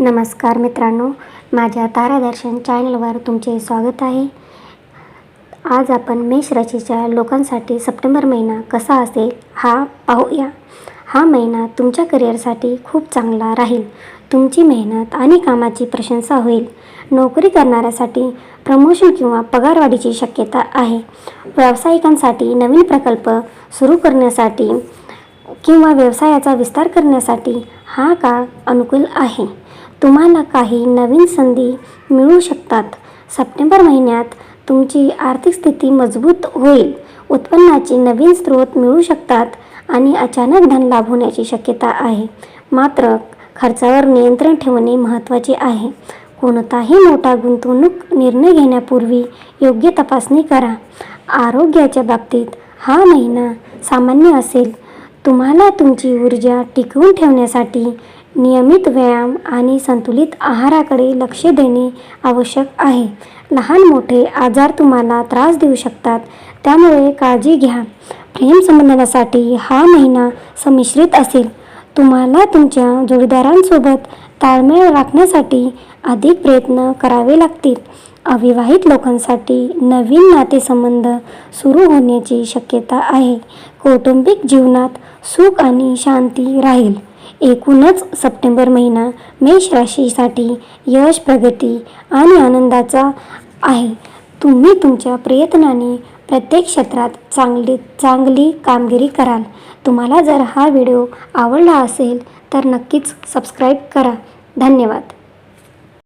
नमस्कार मित्रांनो, माझ्या तारादर्शन चॅनलवर तुमचे स्वागत आहे। आज आपण मेष राशीच्या लोकांसाठी सप्टेंबर महिना कसा असेल हा पाहूया। हा महिना तुमच्या करिअरसाठी खूप चांगला राहील। तुमची मेहनत आणि कामाची प्रशंसा होईल। नोकरी करणाऱ्यासाठी प्रमोशन किंवा पगारवाढीची शक्यता आहे। व्यावसायिकांसाठी नवीन प्रकल्प सुरू करण्यासाठी किंवा व्यवसायाचा विस्तार करण्यासाठी हा काळ अनुकूल आहे। तुम्हाला काही नवीन संधी मिळू शकतात। सप्टेंबर महिन्यात तुमची आर्थिक स्थिती मजबूत होईल। उत्पन्नाचे नवीन स्रोत मिळू शकतात आणि अचानक धन लाभ होण्याची शक्यता आहे। मात्र खर्चावर नियंत्रण ठेवणे महत्त्वाचे आहे। कोणताही मोठा गुंतवणूक निर्णय घेण्यापूर्वी योग्य तपासणी करा। आरोग्याच्या बाबतीत हा महिना सामान्य असेल। तुम्हाला तुमची ऊर्जा टिकवून ठेवण्यासाठी नियमित व्यायाम आणि संतुलित आहाराकडे लक्ष देणे आवश्यक आहे। लहान मोठे आजार तुम्हाला त्रास देऊ शकतात, त्यामुळे काळजी घ्या। प्रेम संबंधांसाठी हा महिना संमिश्रित असेल। तुम्हाला तुमच्या जोडीदारांसोबत ताळमेळ राखण्यासाठी अधिक प्रयत्न करावे लागतील। अविवाहित लोकांसाठी नवीन नातेसंबंध सुरू होण्याची शक्यता आहे। कौटुंबिक जीवनात सुख आणि शांती राहील। एकूणच सप्टेंबर महिना मेष राशीसाठी यश, प्रगती आणि आनंदाचा आहे। तुम्ही तुमच्या प्रयत्नाने प्रत्येक क्षेत्रात चांगली कामगिरी कराल। तुम्हाला जर हा व्हिडिओ आवडला असेल तर नक्कीच सबस्क्राईब करा। धन्यवाद।